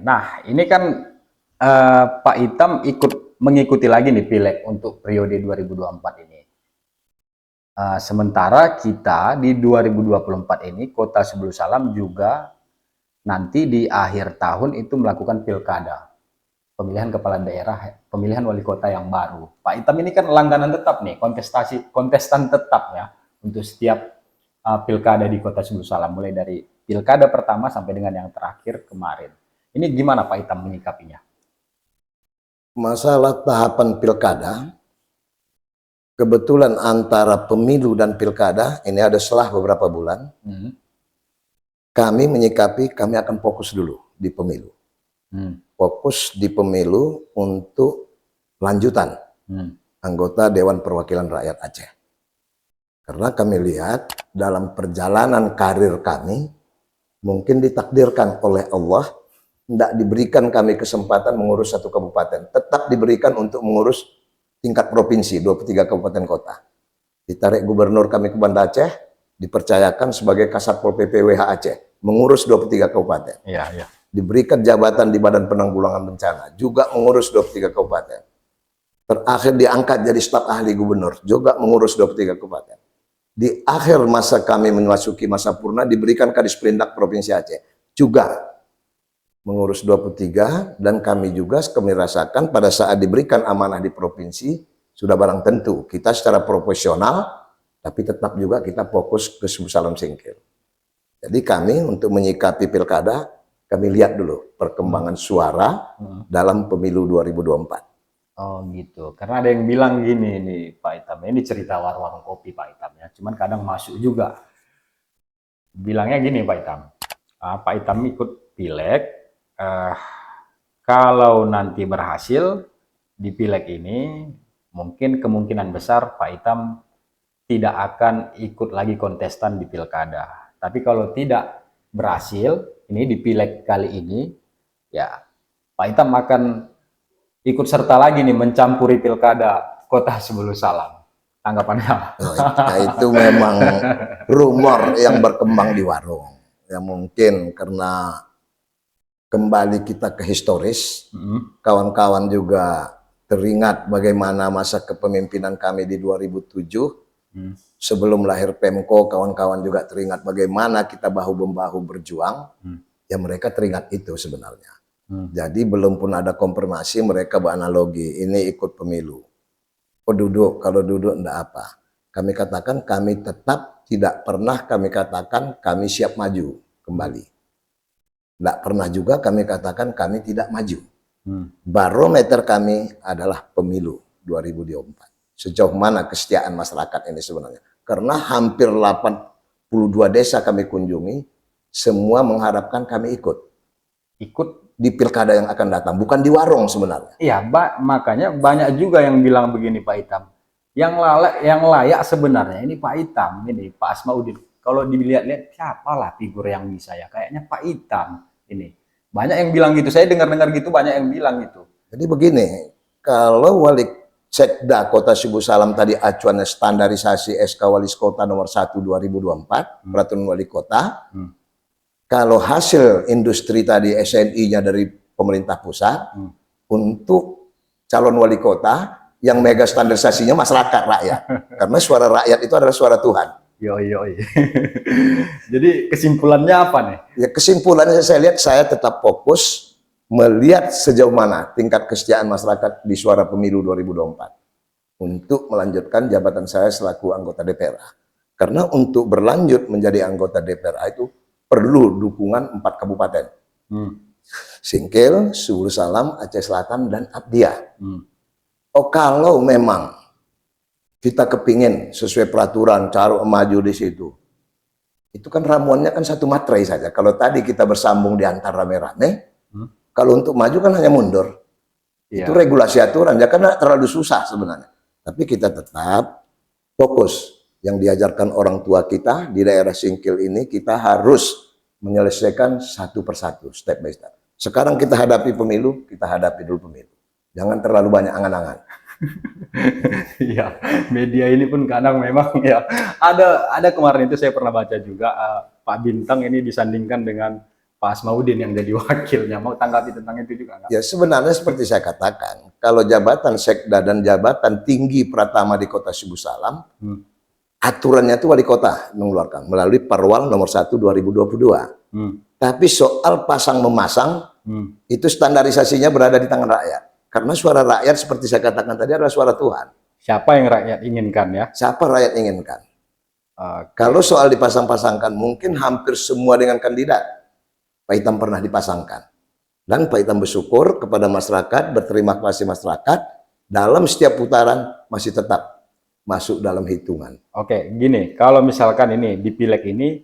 Nah, ini kan Pak Itam ikut mengikuti lagi nih pileg untuk periode 2024 ini. Sementara kita di 2024 ini Kota Sebelu Salam juga nanti di akhir tahun itu melakukan pilkada, pemilihan kepala daerah, pemilihan wali kota yang baru. Pak Itam ini kan langganan tetap nih, kontestan tetap ya untuk setiap pilkada di Kota Sebelu Salam, mulai dari pilkada pertama sampai dengan yang terakhir kemarin. Ini gimana Pak Itam menyikapinya? Masalah tahapan pilkada, kebetulan antara pemilu dan pilkada ini ada selang beberapa bulan. Kami menyikapi, kami akan fokus dulu di pemilu. Fokus di pemilu untuk lanjutan anggota Dewan Perwakilan Rakyat Aceh. Karena kami lihat dalam perjalanan karir kami, mungkin ditakdirkan oleh Allah, tidak diberikan kami kesempatan mengurus satu kabupaten. Tetap diberikan untuk mengurus tingkat provinsi, 23 kabupaten kota. Ditarik gubernur kami ke Banda Aceh, dipercayakan sebagai Kasatpol PP WH Aceh, mengurus 23 kabupaten. Iya. Diberikan jabatan di Badan Penanggulangan Bencana, juga mengurus 23 kabupaten. Terakhir diangkat jadi staf ahli gubernur, juga mengurus 23 kabupaten. Di akhir masa kami memasuki masa purna, diberikan Kadisperindak Provinsi Aceh, juga mengurus 23, dan kami rasakan pada saat diberikan amanah di provinsi, sudah barang tentu, kita secara profesional, tapi tetap juga kita fokus ke Sebelu Salam Singkil. Jadi kami untuk menyikapi pilkada, kami lihat dulu perkembangan suara dalam pemilu 2024. Oh gitu, karena ada yang bilang gini nih Pak Itam, ini cerita warung kopi Pak Itam ya, cuman kadang masuk juga. Bilangnya gini Pak Itam, Pak Itam ikut pileg, kalau nanti berhasil di pileg ini, mungkin kemungkinan besar Pak Itam tidak akan ikut lagi kontestan di pilkada. Tapi kalau tidak berhasil, ini di pileg kali ini, ya Pak Itam akan ikut serta lagi nih mencampuri pilkada Kota Sebelu Salam. Tanggapannya? Nah, itu memang rumor yang berkembang di warung. Ya mungkin karena kembali kita ke historis, kawan-kawan juga teringat bagaimana masa kepemimpinan kami di 2007. Sebelum lahir Pemko, kawan-kawan juga teringat bagaimana kita bahu-membahu berjuang. Ya mereka teringat itu sebenarnya. Jadi belum pun ada konfirmasi, mereka beranalogi, ini ikut pemilu. Oh duduk, kalau duduk enggak apa. Kami katakan kami tetap tidak pernah kami katakan kami siap maju kembali. Enggak pernah juga kami katakan kami tidak maju. Barometer kami adalah pemilu 2024. Sejauh mana kesetiaan masyarakat ini sebenarnya. Karena hampir 82 desa kami kunjungi, semua mengharapkan kami ikut di pilkada yang akan datang, bukan di warung sebenarnya. Iya, makanya banyak juga yang bilang begini Pak Itam. Yang layak sebenarnya ini Pak Itam, ini Pak Asmaudin. Kalau dilihat-lihat siapalah figur yang bisa ya, kayaknya Pak Itam ini. Banyak yang bilang gitu, saya dengar-dengar gitu banyak yang bilang gitu. Jadi begini, kalau Wali Sekda Kota Sebelu Salam tadi acuannya standarisasi SK Wali Kota nomor 1 2024, peraturan wali kota. Kalau hasil industri tadi SNI-nya dari pemerintah pusat, untuk calon wali kota yang mega standarisasinya masyarakat rakyat. Karena suara rakyat itu adalah suara Tuhan. Yoi. Jadi kesimpulannya apa nih? Ya kesimpulannya saya lihat, saya tetap fokus melihat sejauh mana tingkat kesetiaan masyarakat di suara pemilu 2024 untuk melanjutkan jabatan saya selaku anggota DPRA. Karena untuk berlanjut menjadi anggota DPRA itu perlu dukungan 4 kabupaten. Singkil, Sebelu Salam, Aceh Selatan, dan Abdiah. Oh kalau memang kita kepingin sesuai peraturan, cara maju di situ, itu kan ramuannya kan satu materai saja. Kalau tadi kita bersambung di antara rame-rame, kalau untuk maju kan hanya mundur. Itu regulasi aturan, ya karena terlalu susah sebenarnya. Tapi kita tetap fokus. Yang diajarkan orang tua kita di daerah Singkil ini, kita harus menyelesaikan satu persatu, step by step. Sekarang kita hadapi pemilu, kita hadapi dulu pemilu. Jangan terlalu banyak angan-angan. Iya, media ini pun kadang memang ya ada kemarin itu saya pernah baca juga Pak Bintang ini disandingkan dengan Pak Asmaudin yang jadi wakilnya. Mau tanggapi tentang itu juga nggak? Ya sebenarnya seperti saya katakan, kalau jabatan sekda dan jabatan tinggi pratama di Kota Sibu Salam, aturannya itu wali kota mengeluarkan melalui Perwal nomor 1 2022. Tapi soal pasang memasang, itu standarisasinya berada di tangan rakyat. Karena suara rakyat seperti saya katakan tadi adalah suara Tuhan. Siapa yang rakyat inginkan ya? Siapa rakyat inginkan? Oke. Kalau soal dipasang-pasangkan, mungkin hampir semua dengan kandidat Pak Itam pernah dipasangkan. Dan Pak Itam bersyukur kepada masyarakat, berterima kasih masyarakat, dalam setiap putaran masih tetap masuk dalam hitungan. Oke, gini, kalau misalkan ini di pileg ini,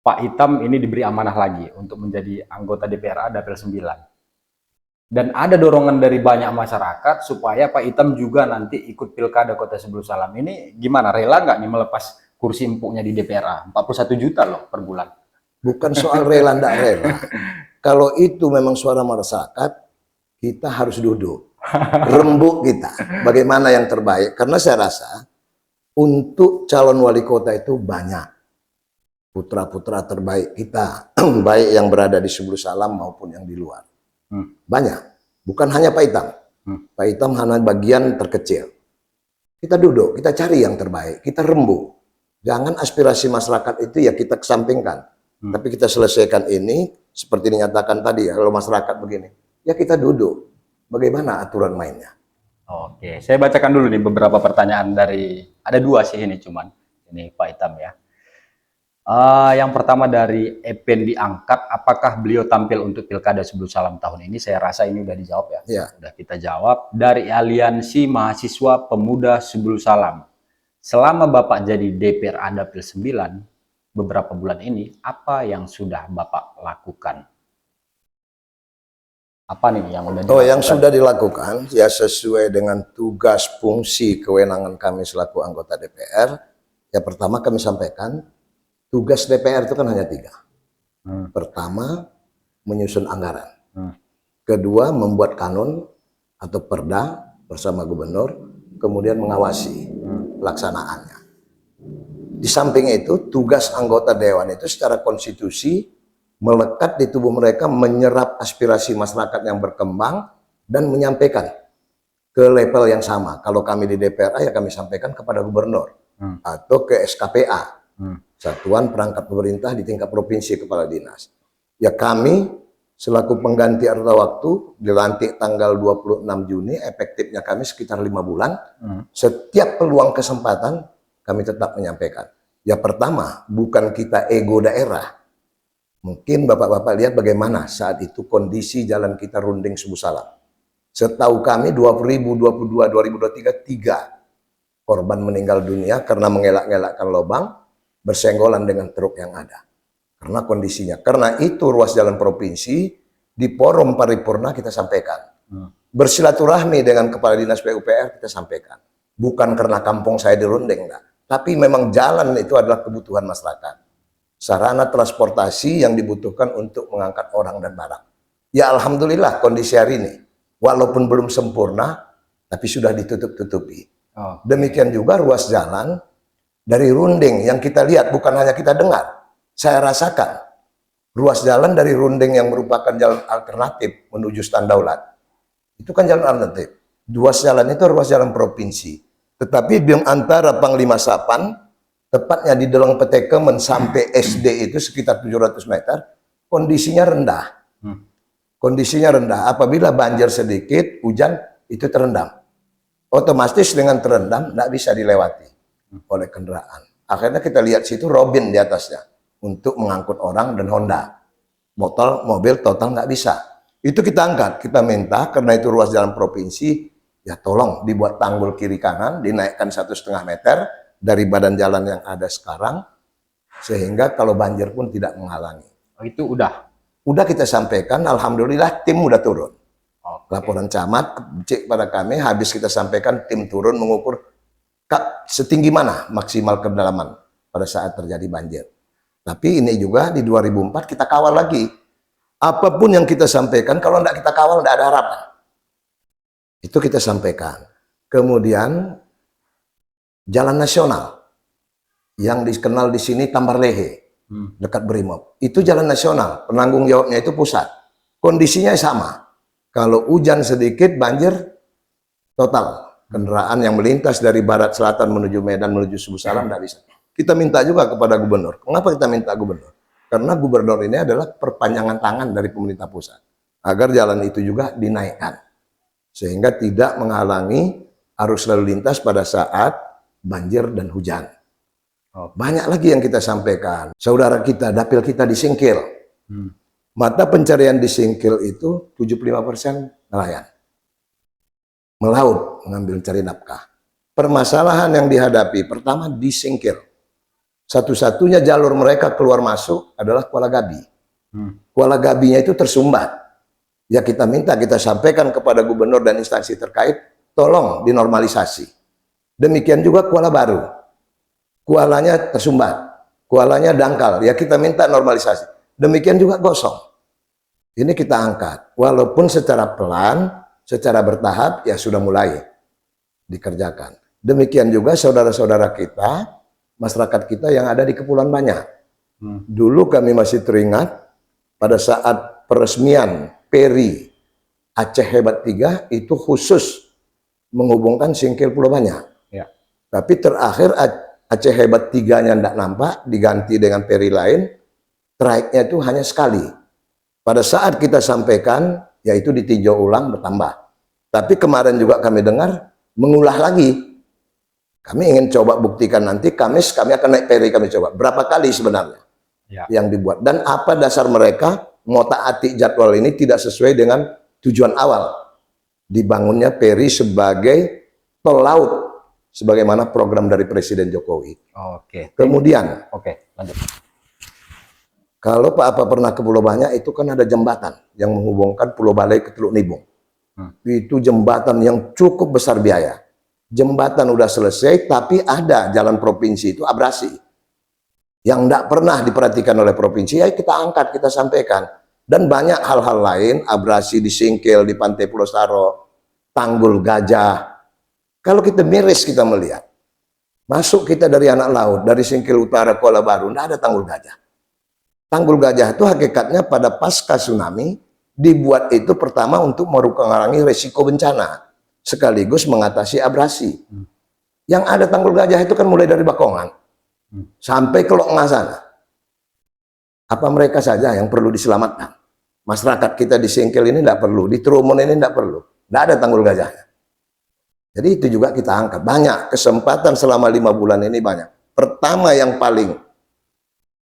Pak Itam ini diberi amanah lagi untuk menjadi anggota DPRA Dapil 9. Dan ada dorongan dari banyak masyarakat supaya Pak Itam juga nanti ikut pilkada Kota Sebelu Salam. Ini gimana? Rela nggak nih melepas kursi empuknya di DPRA? 41 juta loh per bulan. Bukan soal rela ndak rela. Kalau itu memang suara masyarakat, kita harus duduk. Rembuk kita. Bagaimana yang terbaik? Karena saya rasa untuk calon wali kota itu banyak. Putra-putra terbaik kita. Baik yang berada di Sebelu Salam maupun yang di luar. Banyak. Bukan hanya Pak Itam. Pak Itam hanya bagian terkecil. Kita duduk, kita cari yang terbaik. Kita rembuk. Jangan aspirasi masyarakat itu ya kita kesampingkan. Tapi kita selesaikan ini seperti dinyatakan tadi ya, kalau masyarakat begini, ya kita duduk. Bagaimana aturan mainnya? Oke, saya bacakan dulu nih beberapa pertanyaan dari, ada dua sih ini cuman, ini Pak Itam ya. Yang pertama dari Epen diangkat, apakah beliau tampil untuk Pilkada Sebelu Salam tahun ini? Saya rasa ini udah dijawab ya. Ya. Udah kita jawab. Dari Aliansi Mahasiswa Pemuda Sebelu Salam. Selama Bapak jadi DPRA Dapil 9, beberapa bulan ini, apa yang sudah Bapak lakukan? Apa nih yang udah dilakukan? Oh, yang sudah dilakukan, ya sesuai dengan tugas, fungsi, kewenangan kami selaku anggota DPR. Ya pertama kami sampaikan, tugas DPR itu kan hanya 3. Pertama, menyusun anggaran. Kedua, membuat kanun atau perda bersama gubernur, kemudian mengawasi pelaksanaannya. Di samping itu, tugas anggota dewan itu secara konstitusi melekat di tubuh mereka, menyerap aspirasi masyarakat yang berkembang dan menyampaikan ke level yang sama. Kalau kami di DPRA ya kami sampaikan kepada gubernur atau ke SKPA. Satuan Perangkat Pemerintah di tingkat provinsi kepala dinas. Ya kami selaku pengganti arta waktu dilantik tanggal 26 Juni, efektifnya kami sekitar 5 bulan. Setiap peluang kesempatan kami tetap menyampaikan. Ya pertama, bukan kita ego daerah. Mungkin bapak-bapak lihat bagaimana saat itu kondisi jalan kita runding Sebelu Salam. Setahu kami 2022-2023 3 korban meninggal dunia karena mengelak-ngelakkan lubang, bersenggolan dengan truk yang ada. Karena kondisinya. Karena itu ruas jalan provinsi di forum paripurna kita sampaikan. Bersilaturahmi dengan Kepala Dinas PUPR kita sampaikan. Bukan karena kampung saya dirunding, enggak. Tapi memang jalan itu adalah kebutuhan masyarakat. Sarana transportasi yang dibutuhkan untuk mengangkat orang dan barang. Ya alhamdulillah kondisi hari ini. Walaupun belum sempurna, tapi sudah ditutup-tutupi. Demikian juga ruas jalan dari runding yang kita lihat, bukan hanya kita dengar. Saya rasakan ruas jalan dari runding yang merupakan jalan alternatif menuju Standaulat. Itu kan jalan alternatif. Ruas jalan itu ruas jalan provinsi. Tetapi di antara Panglima Sapan, tepatnya di Delong Petekemen sampai SD itu sekitar 700 meter, kondisinya rendah. Kondisinya rendah. Apabila banjir sedikit, hujan, itu terendam. Otomatis dengan terendam, tidak bisa dilewati oleh kendaraan. Akhirnya kita lihat situ Robin di atasnya untuk mengangkut orang dan Honda. Mobil total nggak bisa. Itu kita angkat, kita minta karena itu ruas jalan provinsi, ya tolong dibuat tanggul kiri kanan, dinaikkan 1,5 meter dari badan jalan yang ada sekarang, sehingga kalau banjir pun tidak menghalangi. Oh, itu udah? Udah kita sampaikan, alhamdulillah tim udah turun. Okay. Laporan camat cek pada kami, habis kita sampaikan tim turun mengukur setinggi mana maksimal kedalaman pada saat terjadi banjir. Tapi ini juga di 2004 kita kawal lagi. Apapun yang kita sampaikan, kalau tidak kita kawal tidak ada harapan. Itu kita sampaikan. Kemudian jalan nasional yang dikenal di sini Tambarlehe. dekat Brimob. Itu jalan nasional, penanggung jawabnya itu pusat. Kondisinya sama. Kalau hujan sedikit, banjir total. Kendaraan yang melintas dari barat selatan menuju Medan, menuju Subuh Salam, tidak bisa. Kita minta juga kepada gubernur. Kenapa kita minta gubernur? Karena gubernur ini adalah perpanjangan tangan dari pemerintah pusat. Agar jalan itu juga dinaikkan. Sehingga tidak menghalangi arus lalu lintas pada saat banjir dan hujan. Banyak lagi yang kita sampaikan. Saudara kita, dapil kita disingkil. Mata pencarian di Singkil itu 75% nelayan. Melaut, mengambil cari nafkah. Permasalahan yang dihadapi, pertama di Singkil. Satu-satunya jalur mereka keluar masuk adalah Kuala Gabi. Kuala Gabinya itu tersumbat. Ya kita minta, kita sampaikan kepada gubernur dan instansi terkait, tolong dinormalisasi. Demikian juga Kuala Baru. Kualanya tersumbat. Kualanya dangkal. Ya kita minta normalisasi. Demikian juga Gosong. Ini kita angkat. Walaupun secara pelan, secara bertahap, ya sudah mulai dikerjakan. Demikian juga saudara-saudara kita, masyarakat kita yang ada di Kepulauan Banyak. Dulu kami masih teringat, pada saat peresmian Peri Aceh Hebat 3, itu khusus menghubungkan Singkil Pulau Banyak. Ya. Tapi terakhir Aceh Hebat 3-nya tidak nampak, diganti dengan Peri lain, traiknya itu hanya sekali. Pada saat kita sampaikan, yaitu ditinjau ulang bertambah. Tapi kemarin juga kami dengar, mengulah lagi. Kami ingin coba buktikan nanti, Kamis kami akan naik Peri, kami coba. Berapa kali sebenarnya yang dibuat. Dan apa dasar mereka, ngotak-atik jadwal ini tidak sesuai dengan tujuan awal. Dibangunnya Peri sebagai tol laut, sebagaimana program dari Presiden Jokowi. Kemudian, lanjut. Kalau Pak Apa pernah ke Pulau Banyak, itu kan ada jembatan yang menghubungkan Pulau Balai ke Teluk Nibung. Itu jembatan yang cukup besar biaya. Jembatan udah selesai, tapi ada jalan provinsi itu abrasi. Yang tidak pernah diperhatikan oleh provinsi, ya kita angkat, kita sampaikan. Dan banyak hal-hal lain, abrasi di Singkil, di Pantai Pulau Saro, Tanggul Gajah. Kalau kita miris kita melihat, masuk kita dari anak laut, dari Singkil Utara, Kuala Baru, tidak ada Tanggul Gajah. Tanggul Gajah itu hakikatnya pada pasca tsunami dibuat itu pertama untuk mengurangi resiko bencana sekaligus mengatasi abrasi. Yang ada Tanggul Gajah itu kan mulai dari Bakongan sampai ke Lokma sana. Apa mereka saja yang perlu diselamatkan? Masyarakat kita di Singkil ini tidak perlu, di Trumon ini tidak perlu, tidak ada Tanggul Gajahnya. Jadi itu juga kita angkat. Banyak kesempatan selama 5 bulan ini banyak. Pertama yang paling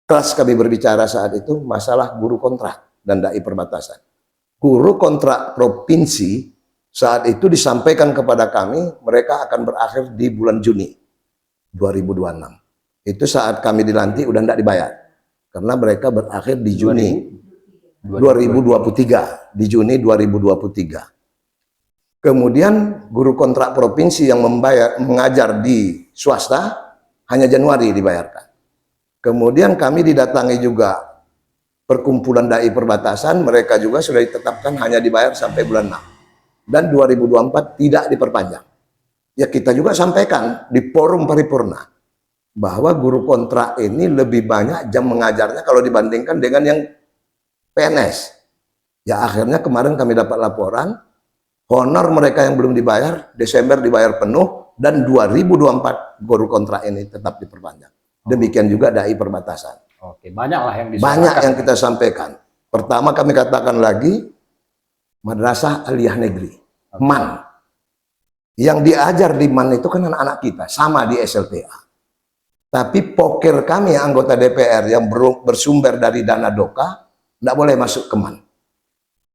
keras kami berbicara saat itu masalah guru kontrak dan dai perbatasan. Guru kontrak provinsi saat itu disampaikan kepada kami mereka akan berakhir di bulan Juni 2026. Itu saat kami dilantik udah tidak dibayar. Karena mereka berakhir di Juni 2023. Di Juni 2023. Kemudian guru kontrak provinsi yang mengajar di swasta hanya Januari dibayarkan. Kemudian kami didatangi juga perkumpulan dai perbatasan, mereka juga sudah ditetapkan hanya dibayar sampai bulan 6. Dan 2024 tidak diperpanjang. Ya kita juga sampaikan di forum paripurna bahwa guru kontrak ini lebih banyak jam mengajarnya kalau dibandingkan dengan yang PNS. Ya akhirnya kemarin kami dapat laporan, honor mereka yang belum dibayar, Desember dibayar penuh, dan 2024 guru kontrak ini tetap diperpanjang. Demikian juga dai perbatasan. Banyaklah yang banyak yang kita sampaikan. Pertama kami katakan lagi, Madrasah Aliyah Negeri, MAN. Yang diajar di MAN itu kan anak-anak kita, sama di SLTA. Tapi pokir kami anggota DPR yang bersumber dari dana DOKA, tidak boleh masuk ke MAN.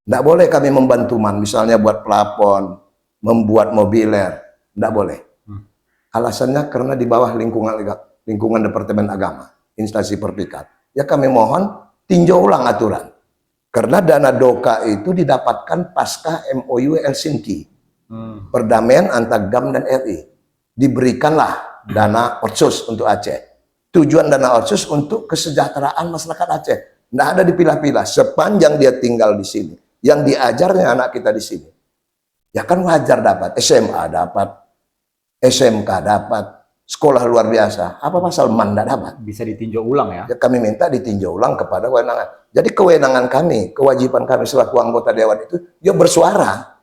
Tidak boleh kami membantu MAN, misalnya buat plafon, membuat mobiler, tidak boleh. Alasannya karena di bawah lingkungan Departemen Agama, instansi perpikat. Ya kami mohon tinjau ulang aturan. Karena dana DOKA itu didapatkan pasca MOU Helsinki. Perdamaian antara GAM dan RI. Diberikanlah dana otsus untuk Aceh. Tujuan dana otsus untuk kesejahteraan masyarakat Aceh. Tidak ada dipilah-pilah. Sepanjang dia tinggal di sini. Yang diajarnya anak kita di sini. Ya kan wajar dapat. SMA dapat. SMK dapat. sekolah luar biasa. Apa pasal man tidak dapat? Bisa ditinjau ulang ya. Ya, kami minta ditinjau ulang kepada kewenangan. Jadi kewenangan kami, kewajiban kami selaku anggota dewan itu, ya bersuara.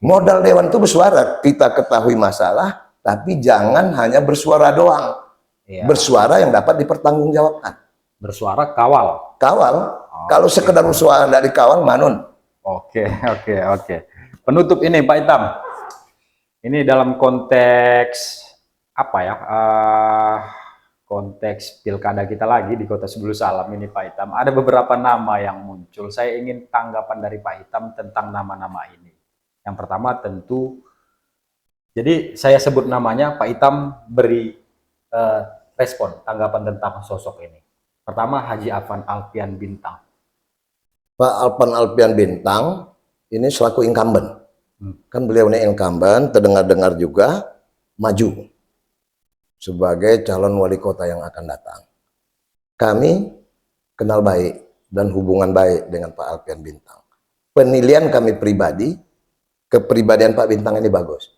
Modal dewan itu bersuara. Kita ketahui masalah, tapi jangan hanya bersuara doang. Iya. Bersuara yang dapat dipertanggungjawabkan. Bersuara kawal. Kawal. Kalau sekedar bersuara dari kawal, manun. Oke. Penutup ini Pak Itam. Ini dalam konteks apa ya? Konteks pilkada kita lagi di Kota Sebulu Salam ini Pak Itam. Ada beberapa nama yang muncul. Saya ingin tanggapan dari Pak Itam tentang nama-nama ini. Yang pertama tentu, jadi saya sebut namanya, Pak Itam beri respon, tanggapan tentang sosok ini. Pertama, Haji Afan Alfian Bintang. Pak Afan Alfian Bintang ini selaku incumbent. Kan beliau ini incumbent, terdengar-dengar juga maju sebagai calon wali kota yang akan datang. Kami kenal baik dan hubungan baik dengan Pak Alfian Bintang. Penilaian kami pribadi, kepribadian Pak Bintang ini bagus.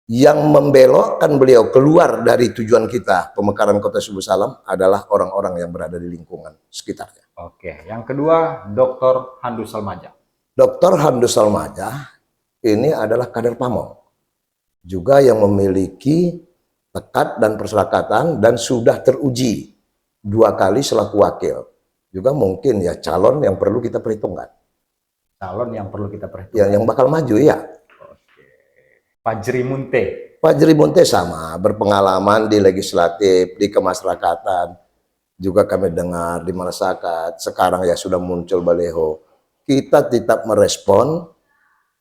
Yang membelokkan beliau keluar dari tujuan kita, pemekaran Kota Sebulu Salam, adalah orang-orang yang berada di lingkungan sekitarnya. Oke, yang kedua, Dr. Handus Salmaja. Dr. Handus Salmaja ini adalah kader PAMON, juga yang memiliki tekad dan perserakatan dan sudah teruji 2 kali selaku wakil. Juga mungkin ya calon yang perlu kita perhitungkan. Calon yang perlu kita perhitungkan. Yang bakal maju ya. Fajri Munte. Fajri Munte sama, berpengalaman di legislatif, di kemasyarakatan. Juga kami dengar di masyarakat, sekarang ya sudah muncul baliho. Kita tetap merespon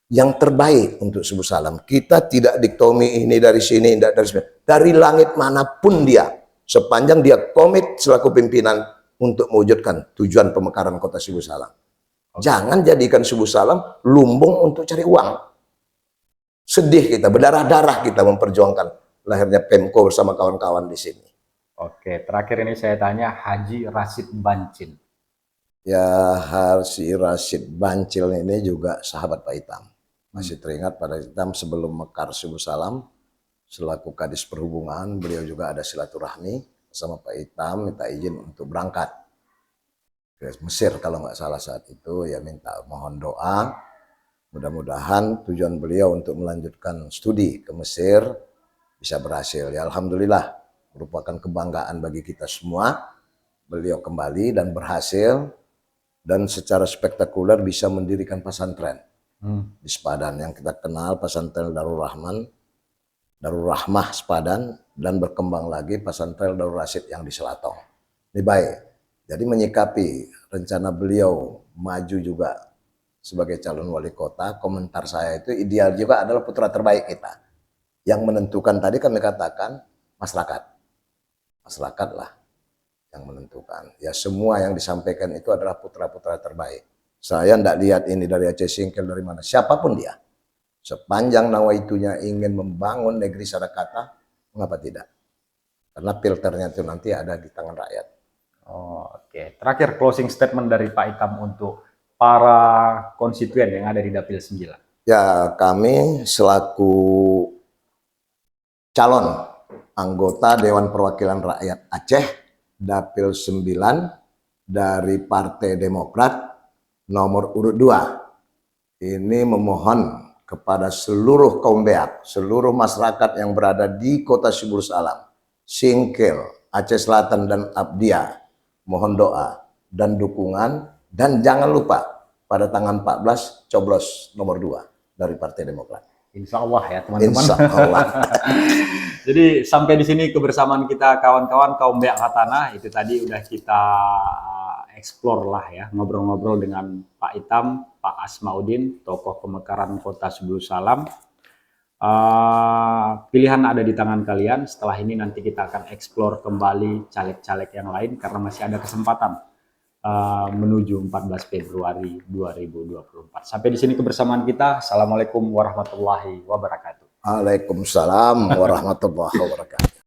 yang terbaik untuk Sebulu Salam. Kita tidak diktomi ini dari sini, tidak dari sini. Dari langit manapun dia, sepanjang dia komit selaku pimpinan untuk mewujudkan tujuan pemekaran Kota Sebulu Salam. Jangan jadikan Sebulu Salam lumbung untuk cari uang. Sedih kita, berdarah-darah kita memperjuangkan lahirnya Pemko bersama kawan-kawan di sini. Oke, terakhir ini saya tanya Haji Rashid Bancil. Ya, Haji Rashid Bancil ini juga sahabat Pak Itam. Masih teringat pada Itam sebelum mekar Sebulu Salam, selaku Kadis Perhubungan, beliau juga ada silaturahmi sama Pak Itam, minta izin untuk berangkat ke Mesir kalau nggak salah saat itu, ya minta mohon doa. Mudah-mudahan tujuan beliau untuk melanjutkan studi ke Mesir bisa berhasil. Ya Alhamdulillah, merupakan kebanggaan bagi kita semua. Beliau kembali dan berhasil, dan secara spektakuler bisa mendirikan pesantren di Sepadan yang kita kenal, pesantren Darul Rahmah Sepadan, dan berkembang lagi pesantren Darul Rasyid yang di Selatong. Ini baik. Jadi menyikapi rencana beliau maju juga sebagai calon wali kota, komentar saya itu ideal juga adalah putra terbaik kita. Yang menentukan tadi kami katakan masyarakat. Masyarakat lah yang menentukan. Ya semua yang disampaikan itu adalah putra-putra terbaik. Saya tidak lihat ini dari Aceh Singkil dari mana. Siapapun dia. Sepanjang nawaitunya ingin membangun negeri Sadakata, mengapa tidak? Karena filternya itu nanti ada di tangan rakyat. Oke. Terakhir closing statement dari Pak Itam untuk para konstituen yang ada di Dapil 9. Ya, kami selaku calon anggota Dewan Perwakilan Rakyat Aceh, Dapil 9 dari Partai Demokrat nomor urut 2. Ini memohon kepada seluruh kaum beak, seluruh masyarakat yang berada di Kota Sebulu Salam, Singkil, Aceh Selatan dan Abdia, mohon doa dan dukungan. Dan jangan lupa pada tanggal 14 coblos nomor 2 dari Partai Demokrat. Insya Allah ya teman-teman. Insya Allah. Jadi sampai di sini kebersamaan kita kawan-kawan kaum beak Hatana. Itu tadi udah kita explore lah ya, ngobrol-ngobrol dengan Pak Itam, Pak Asmaudin, tokoh pemekaran Kota Sebulu Salam. Pilihan ada di tangan kalian. Setelah ini nanti kita akan explore kembali caleg-caleg yang lain karena masih ada kesempatan menuju 14 Februari 2024. Sampai di sini kebersamaan kita. Assalamualaikum warahmatullahi wabarakatuh. Waalaikumsalam warahmatullahi wabarakatuh.